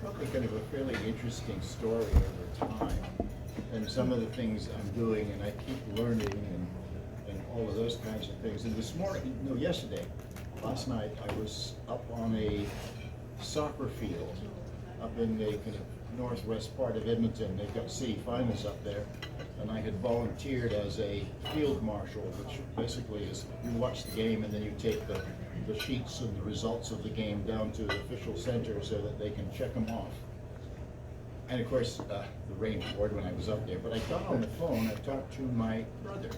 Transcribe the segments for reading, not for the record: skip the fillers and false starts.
probably kind of a fairly interesting story over time, and some of the things I'm doing, and I keep learning, and all of those kinds of things. And this morning, no, yesterday, last night, I was up on a soccer field up in the kind of northwest part of Edmonton. They've got city finals up there, and I had volunteered as a field marshal, which basically is you watch the game and then you take the sheets and the results of the game down to the official center so that they can check them off. And of course, the rain poured when I was up there, but I got on the phone, I talked to my brother.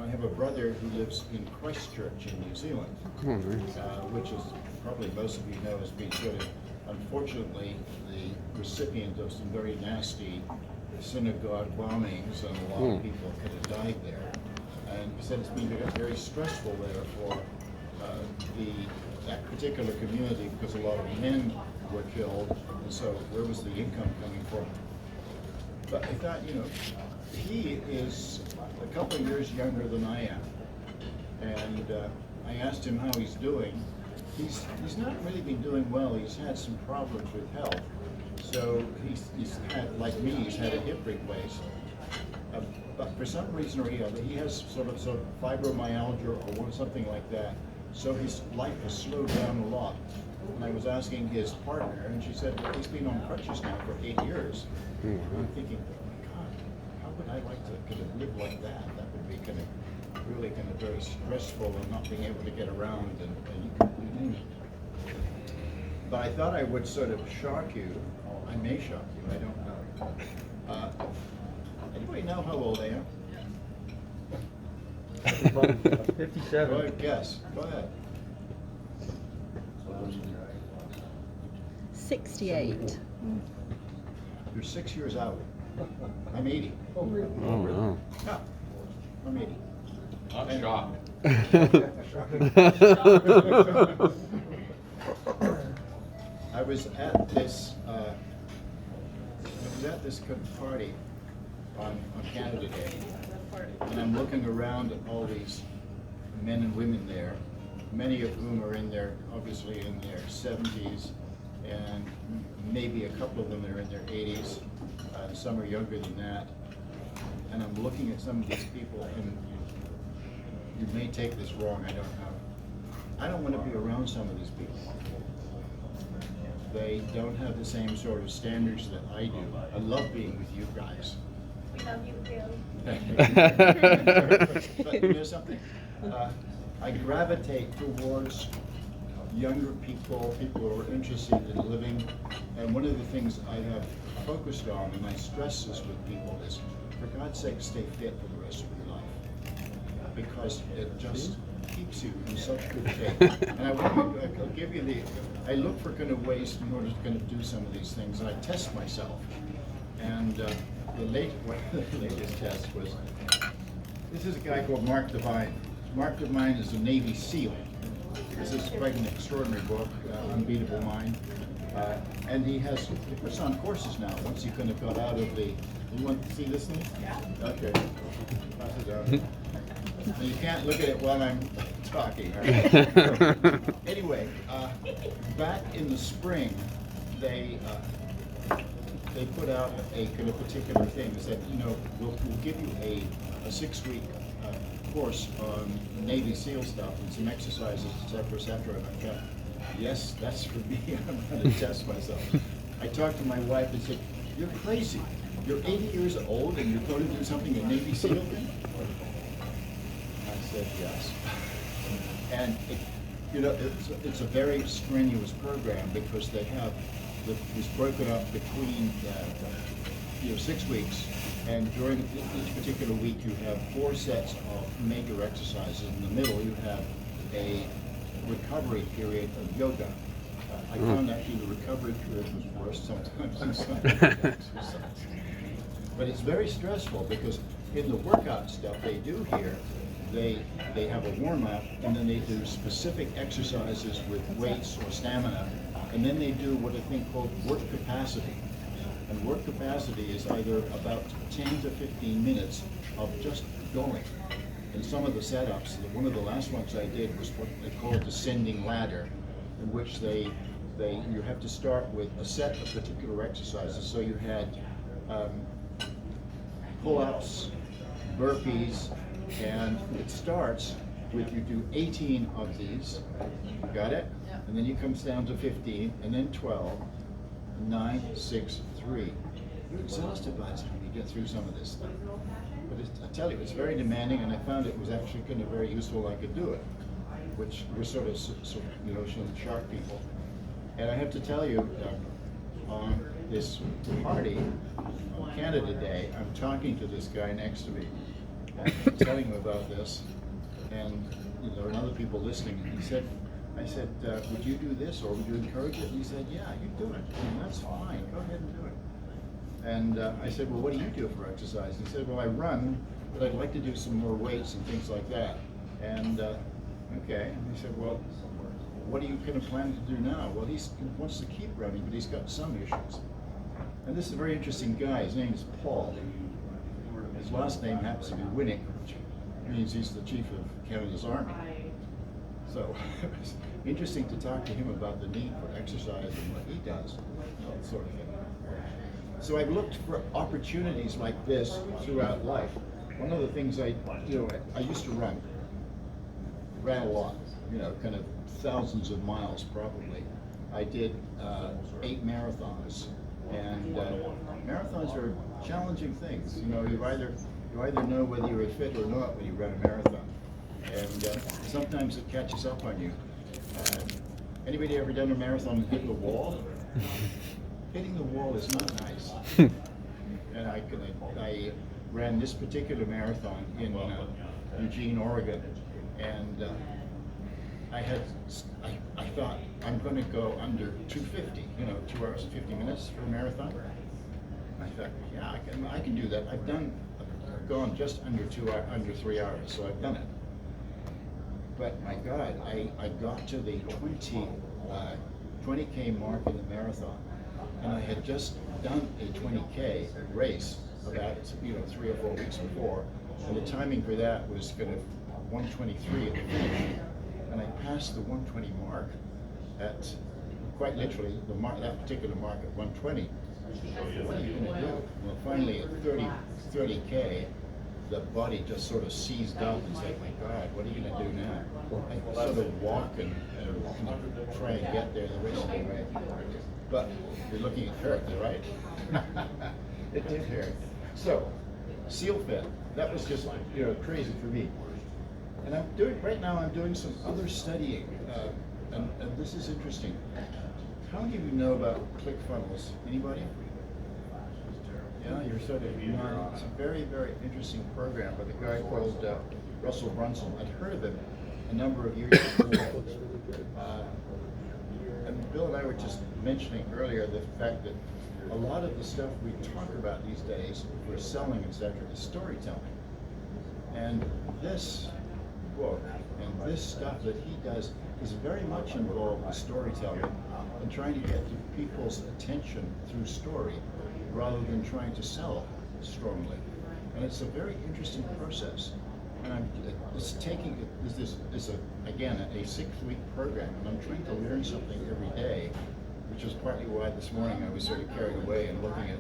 I have a brother who lives in Christchurch in New Zealand, which is probably most of you know has been sort of, unfortunately, the recipient of some very nasty synagogue bombings, and a lot of people could have died there. And he said it's been very stressful there for that particular community because a lot of men were killed, and so where was the income coming from? But I thought, he is a couple of years younger than I am, and I asked him how he's doing. He's not really been doing well. He's had some problems with health. So he's had, like me, he's had a hip replaced. But for some reason or other, he has sort of fibromyalgia or something like that. So his life has slowed down a lot. And I was asking his partner, and she said, well, he's been on crutches now for 8 years. And I'm thinking, oh my God, how would I like to kind of live like that? That would be kind of really kind of very stressful, and not being able to get around and but I thought I would sort of shock you. I may shock you, I don't know. Anybody know how old I am? 57. Go ahead, guess. Go ahead. 68. You're 6 years out. I'm 80. Oh, no. Yeah, I'm 80. I'm shocked. I was at this party on Canada Day, and I'm looking around at all these men and women there, many of whom are obviously in their 70s, and maybe a couple of them are in their 80s, and some are younger than that. And I'm looking at some of these people, and you may take this wrong, I don't know. I don't want to be around some of these people. They don't have the same sort of standards that I do. I love being with you guys. We love you too. But you know something? I gravitate towards younger people who are interested in living. And one of the things I have focused on, and I stress this with people, is for God's sake, stay fit for the rest of your life. Because it just keeps you in such good shape. And I'll give you I look for kind of ways in order to kind of do some of these things, and I test myself. And one of the latest tests was, this is a guy called Mark Devine. Mark Devine is a Navy SEAL. This is quite an extraordinary book, Unbeatable Mind. And he puts on courses now, once he kind of got out of you want to see this thing? Yeah. Okay. Pass it down. And you can't look at it while I'm talking. Right? Anyway, back in the spring, they put out a kind of particular thing. They said, we'll give you a 6-week course on Navy SEAL stuff and some exercises, etc., etc. And I thought, yes, that's for me. I'm going to test myself. I talked to my wife and said, you're crazy. You're 80 years old and you're going to do something a Navy SEAL thing? I said yes. And it's a very strenuous program because they have it's broken up between 6 weeks, and during each particular week you have 4 sets of major exercises. In the middle you have a recovery period of yoga. I found actually the recovery period was worse sometimes than some exercise. But it's very stressful because in the workout stuff they do here, they have a warm-up, and then they do specific exercises with weights or stamina, and then they do what I think called work capacity. And work capacity is either about 10 to 15 minutes of just going. And some of the setups, one of the last ones I did was what they call a descending ladder, in which they you have to start with a set of particular exercises. So you had pull-ups, burpees, and it starts with you do 18 of these. Got it? And then you comes down to 15, and then 12, 9, 6, 3. You're exhausted by the time you get through some of this stuff. But I tell you, it's very demanding, and I found it was actually kind of very useful. I could do it, which was sort of some sharp people. And I have to tell you, on this party, on Canada Day, I'm talking to this guy next to me, and I'm telling him about this, and there are other people listening, and I said, would you do this, or would you encourage it? And he said, yeah, you do it. And that's fine, go ahead and do it. And I said, well, what do you do for exercise? And he said, well, I run, but I'd like to do some more weights and things like that. And okay, and he said, well, what are you kind of planning to do now? Well, he wants to keep running, but he's got some issues. And this is a very interesting guy. His name is Paul. His last name happens to be Winnick, which means he's the chief of Canada's Army. So it was interesting to talk to him about the need for exercise and what he does, that sort of thing. So I've looked for opportunities like this throughout life. One of the things I used to run a lot, kind of thousands of miles probably. I did 8 marathons, and marathons are challenging things. You either know whether you're fit or not when you run a marathon, and sometimes it catches up on you. Anybody ever done a marathon and hit the wall? Hitting the wall is not nice. And I ran this particular marathon in Eugene, Oregon, and I thought I'm going to go under 250, 2 hours and 50 minutes for a marathon. I thought, yeah, I can do that. I've gone just under 3 hours, so I've done it. But my God, I got to the 20K mark in the marathon, and I had just done a 20K race about 3 or 4 weeks before, and the timing for that was kind of 1:23 at the finish, and I passed the 1:20 mark at quite literally that particular mark at 1:20. What are you going to do? Well, finally at 30K, the body just sort of seized up and said, my God, what are you going to do now? I sort of walk and try and get there the rest of the way. But you're looking at hurt, right? It did hurt. So, SEALFIT, that was just crazy for me. And right now I'm doing some other studying, and this is interesting. How many of you know about ClickFunnels? Anybody? Yeah, you're sort of, it's a very, very interesting program by a guy called Russell Brunson. I'd heard of him a number of years before. And Bill and I were just mentioning earlier the fact that a lot of the stuff we talk about these days for selling, etc., is storytelling. And this book and this stuff that he does is very much involved with storytelling and trying to get to people's attention through story rather than trying to sell strongly. And it's a very interesting process. And this is again a 6-week program, and I'm trying to learn something every day, which is partly why this morning I was sort of carried away and looking at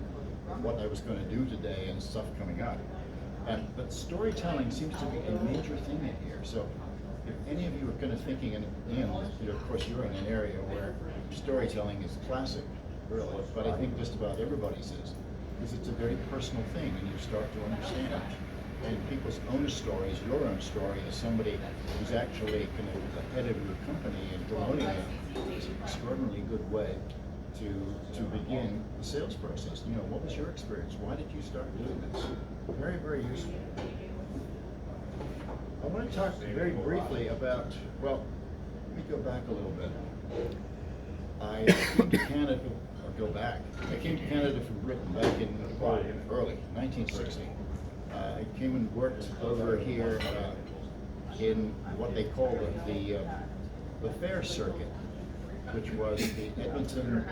what I was going to do today and stuff coming up. But storytelling seems to be a major thing in here. So if any of you are kind of thinking, and of course you're in an area where storytelling is classic, really, but I think just about everybody says, because it's a very personal thing, and you start to understand and people's own stories, your own story as somebody who's actually kind of the head of your company and promoting it is an extraordinarily good way to begin the sales process. What was your experience? Why did you start doing this? Very, very useful. I want to talk very briefly about, well, let me go back a little bit. I came to Canada, I came to Canada from Britain back in early 1960. I came and worked over here in what they call the fair circuit, which was the Edmonton,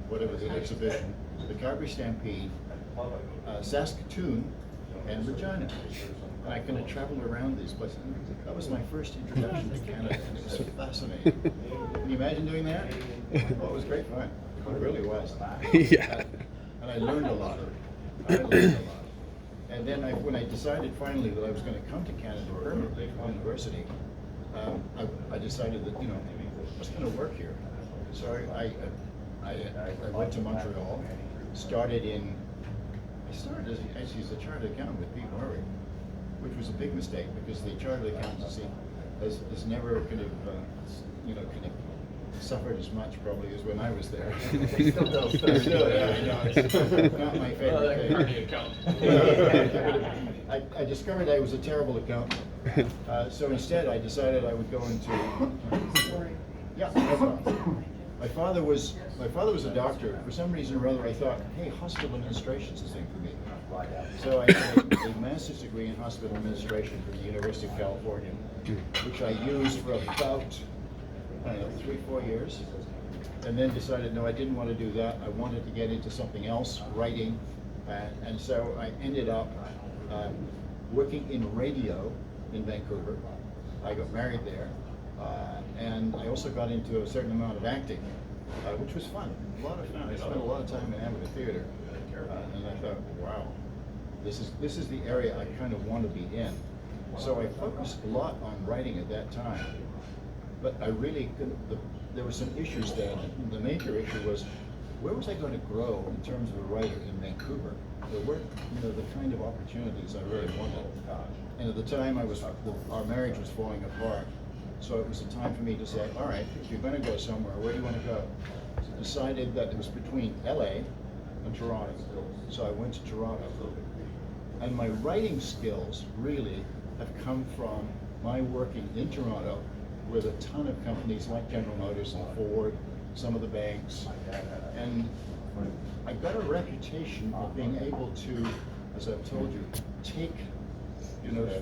whatever the exhibition, the Calgary Stampede, Saskatoon, and Regina. and I kind of traveled around these places. That was my first introduction to Canada, and it was fascinating. Can you imagine doing that? Well, it was great fun. It really was. Yeah. And I learned a lot. I learned a lot. And then when I decided finally that I was going to come to Canada permanently for university, I decided that, you know, I was going to work here. So I went to Montreal, started actually as a chartered accountant with Pete Murray, which was a big mistake because the chartered accountancy has never kind of, kind of suffered as much probably as when I was there. They still don't. Still, yeah, I know, it's not my favorite thing. I discovered I was a terrible accountant. So instead I decided I would go into, yeah, no problem. My father was a doctor. For some reason or other I thought, hey, hospital administration's the thing for me. So I did a master's degree in hospital administration from the University of California, which I used for about, I don't know, 3-4 years, and then decided, no, I didn't want to do that. I wanted to get into something else, writing, and so I ended up working in radio in Vancouver. I got married there, and I also got into a certain amount of acting, which was fun, a lot of fun. I spent a lot of time in amateur theater, and I thought, wow, this is the area I kind of want to be in. So I focused a lot on writing at that time. But I really couldn't, there were some issues there. The major issue was, where was I going to grow in terms of a writer in Vancouver? There weren't, the kind of opportunities I really wanted. And at the time, our marriage was falling apart. So it was a time for me to say, all right, if you're going to go somewhere, where do you want to go? So I decided that it was between LA and Toronto. So I went to Toronto. And my writing skills really have come from my working in Toronto with a ton of companies like General Motors and Ford, some of the banks. And I got a reputation of being able to, as I've told you, take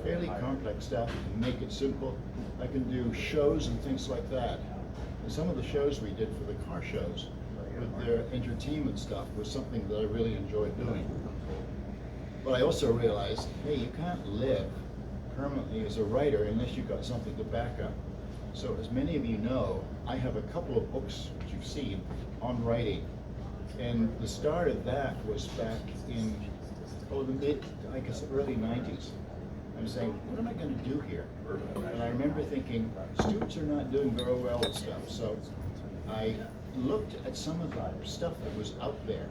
fairly complex stuff and make it simple. I can do shows and things like that. And some of the shows we did for the car shows with their entertainment stuff was something that I really enjoyed doing. But I also realized, hey, you can't live permanently as a writer unless you've got something to back up. So as many of you know, I have a couple of books that you've seen on writing. And the start of that was back in, the early 90s. I'm saying, what am I going to do here? And I remember thinking, students are not doing very well with stuff. So I looked at some of the stuff that was out there.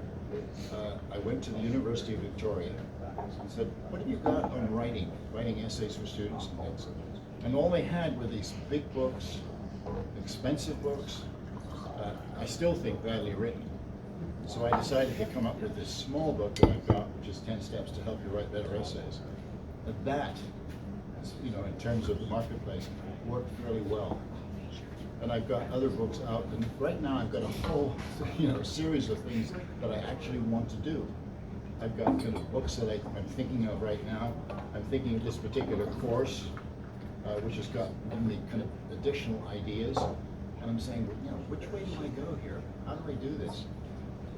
I went to the University of Victoria and said, what have you got on writing essays for students and things? And all they had were these big books, expensive books, I still think badly written. So I decided to come up with this small book that I've got, which is 10 Steps to Help You Write Better Essays. And that, in terms of the marketplace, worked fairly well. And I've got other books out, and right now I've got a whole, series of things that I actually want to do. I've got kind of books that I'm thinking of right now. I'm thinking of this particular course, which has got many kind of additional ideas. And I'm saying, which way do I go here? How do I do this?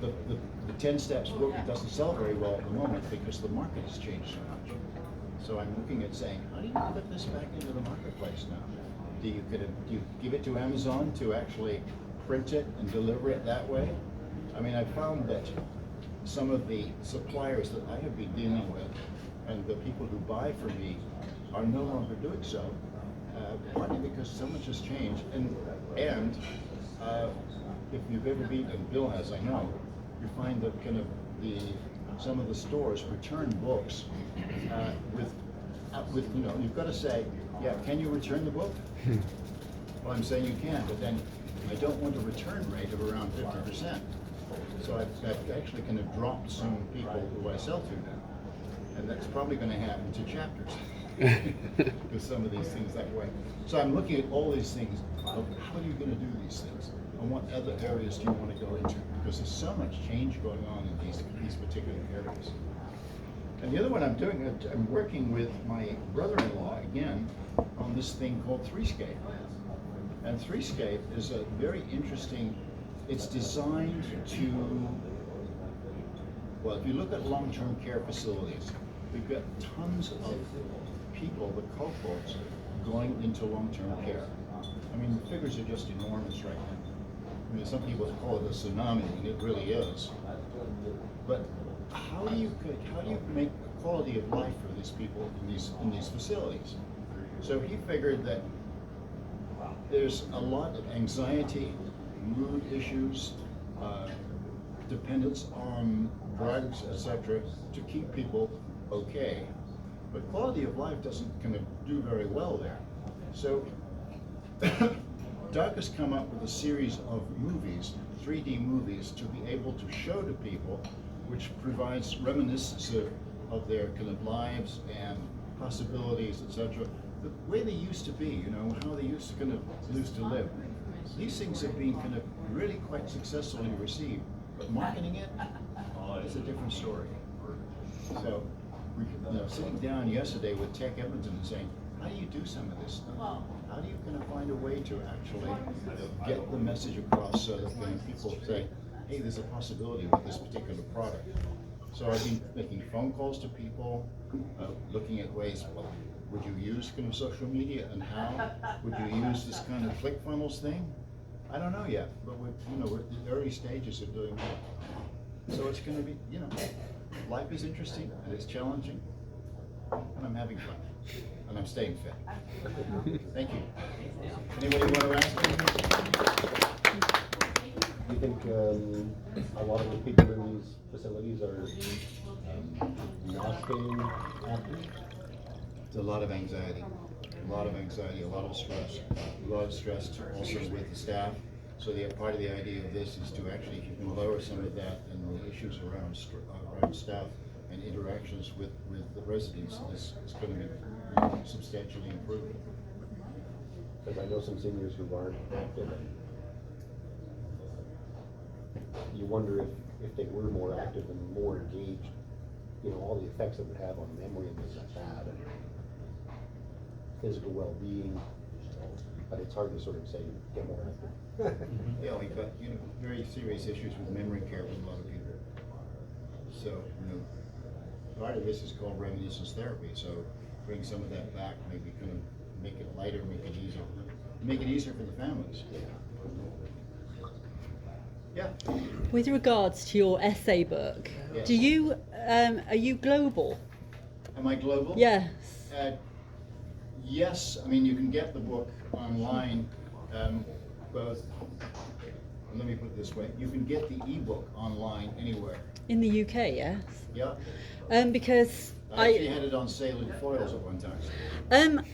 The 10 Steps book doesn't sell very well at the moment because the market has changed so much. So I'm looking at saying, how do you put this back into the marketplace now? Do you give it to Amazon to actually print it and deliver it that way? I mean, I found that some of the suppliers that I have been dealing with and the people who buy from me are no longer doing so, partly because so much has changed. And if you've ever been, and Bill has, I know, you find that kind of some of the stores return books with you've got to say, yeah, can you return the book? Well, I'm saying you can, but then I don't want a return rate of around 50%. So I've actually kind of dropped some people who I sell to now. And that's probably going to happen to chapters with some of these things that way. So I'm looking at all these things of how are you going to do these things? And what other areas do you want to go into? Because there's so much change going on in these particular areas. And the other one I'm doing, I'm working with my brother-in-law again on this thing called Threescape. And Threescape is a very interesting, it's designed to, well, if you look at long-term care facilities, we've got tons of people, the cohorts, going into long-term care. I mean, the figures are just enormous right now. I mean, some people call it a tsunami, and it really is. But how do you make quality of life for these people in these facilities? So he figured that there's a lot of anxiety, mood issues, dependence on drugs, etc., to keep people okay. But quality of life doesn't kind of do very well there. So Doug has come up with a series of movies, 3D movies, to be able to show to people, which provides reminiscence of their kind of lives and possibilities, etc. The way they used to be, you know, how they used to live. These things have been kind of really quite successfully received, but marketing it is a different story. So, sitting down yesterday with Tech Edmonton and saying, how do you do some of this stuff? How do you kind of find a way to actually get the message across so that when people say, hey, there's a possibility with this particular product. So I've been making phone calls to people, looking at ways, well, would you use kind of social media and how? Would you use this kind of ClickFunnels thing? I don't know yet, but we're at the early stages of doing that. So it's going to be, life is interesting and it's challenging, and I'm having fun, and I'm staying fit. Thank you. Anybody want to ask anything? Do you think a lot of the people in these facilities are not staying active? It's a lot of anxiety, a lot of stress, also with the staff. So part of the idea of this is to actually, if you can lower some of that and the issues around staff and interactions with the residents, this is going to be substantially improved. Because I know some seniors who aren't active, and you wonder if they were more active and more engaged, all the effects it would have on memory and things like that, and physical well-being. But it's hard to sort of say, get more active. Yeah, we've got, very serious issues with memory care with a lot of people. So, part of this is called reminiscence therapy. So bring some of that back, maybe kind of make it lighter, make it easier for the families. Yeah. With regards to your essay book, Yes. do you are you global? Am I global? Yes. Yes, I mean, you can get the book online, both, let me put it this way, you can get the ebook online anywhere. In the UK, yes. Yeah? Because I actually had it on sale in Foyles at one time.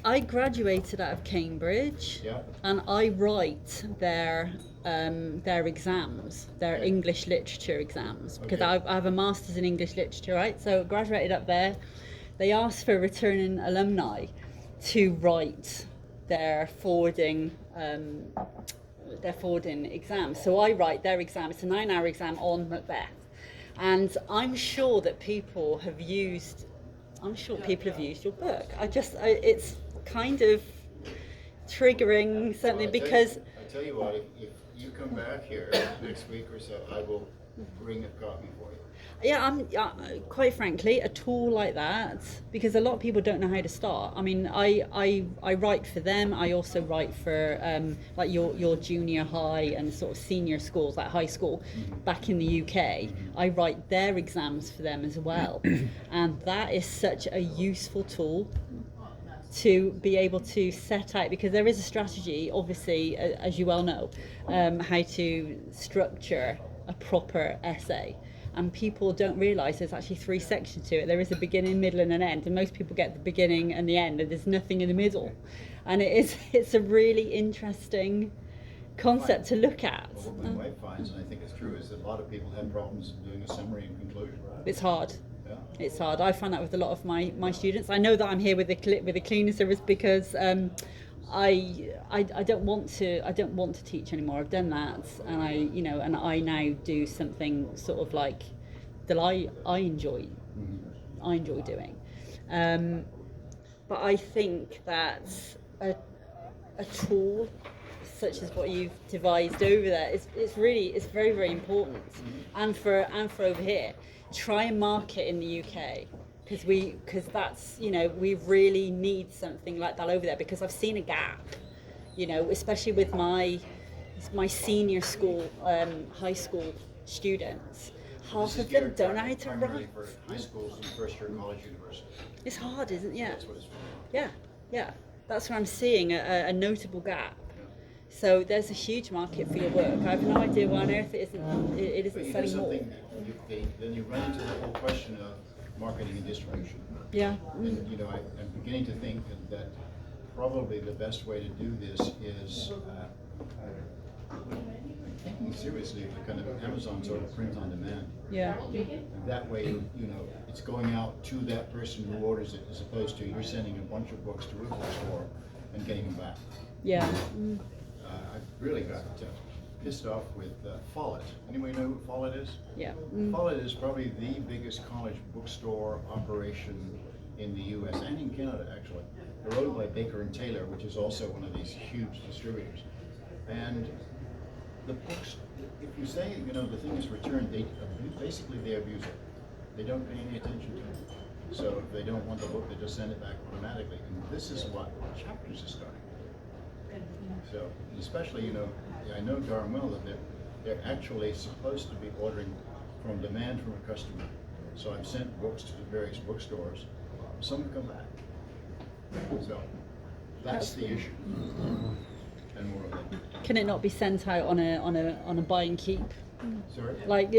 I graduated out of Cambridge, Yeah. and I write their exams, their Okay. English literature exams, because Okay. I have a master's in English literature, right? So graduated up there. They asked for returning alumni to write their forwarding exams. So I write their exam. It's a 9-hour exam on Macbeth, and I'm sure people have used your book. It's kind of triggering something because I tell you what, if you come back here next week or so, I will bring a copy for you. yeah, I'm quite frankly, a tool like that, because a lot of people don't know how to start. I mean, I write for them. I also write for like your junior high and sort of senior schools, like high school, back in the UK. I write their exams for them as well, and that is such a useful tool to be able to set out, because there is a strategy, obviously, as you well know, how to structure a proper essay. And people don't realise there's actually 3 sections to it. There is a beginning, middle, and an end. And most people get the beginning and the end, and there's nothing in the middle. And it's a really interesting concept to look at. Well, what my wife finds, and I think it's true, is that a lot of people have problems doing a summary and conclusion. It's hard. Yeah. It's hard. I find that with a lot of my students. I know that I'm here with the cleaning service because I don't want to teach anymore. I've done that, and I now do something sort of like that I enjoy. I enjoy doing, but I think that a tool such as what you've devised over there it's very, very important, and for over here, try and market in the UK. because that's, you know, we really need something like that over there, because I've seen a gap, you know, especially with my senior school, high school students. Half of them don't know how to Primarily write. for high schools and first year college, university. It's hard, isn't it? Yeah. That's what it's for. Yeah. That's where I'm seeing a notable gap. So there's a huge market for your work. I have no idea why on earth it But isn't you do selling more. something, then you run into the whole question of marketing and distribution. Yeah. And, you know, I'm beginning to think that probably the best way to do this is, thinking seriously of the kind of Amazon sort of print on demand. Yeah. That way, you know, it's going out to that person who orders it, as opposed to you're sending a bunch of books to a bookstore and getting them back. Yeah. I really got pissed off with Follett. Anybody know who Follett is? Yeah. Follett is probably the biggest college bookstore operation in the U.S. and in Canada, actually. They're owned by Baker and Taylor, which is also one of these huge distributors. And the books, if you say, you know, the thing is returned, they abuse it. They don't pay any attention to it. So if they don't want the book, they just send it back automatically. And this is what Chapters is starting. So, especially, you know, I know darn well that they're actually supposed to be ordering from demand from a customer. So I've sent books to the various bookstores. Some come back. So that's the issue. And more of it. Can it not be sent out on a buy and keep? Sorry? Like,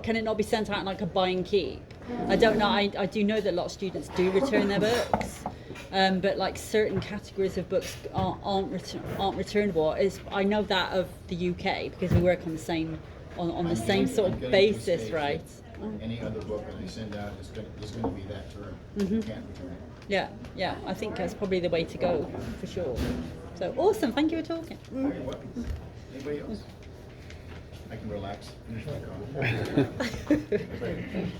can it not be sent out like a buy and keep? I don't know. I do know that a lot of students do return their books, but like certain categories of books aren't returnable. I know that of the UK because we work on the same I'm same getting- sort I'm of getting to a basis, stage right? that Any other book that I send out is going to be that term. You can't return it. Yeah. I think that's probably the way to go for sure. So awesome. Thank you for talking. Very welcome. Anybody else? I can relax. Finish my coffee.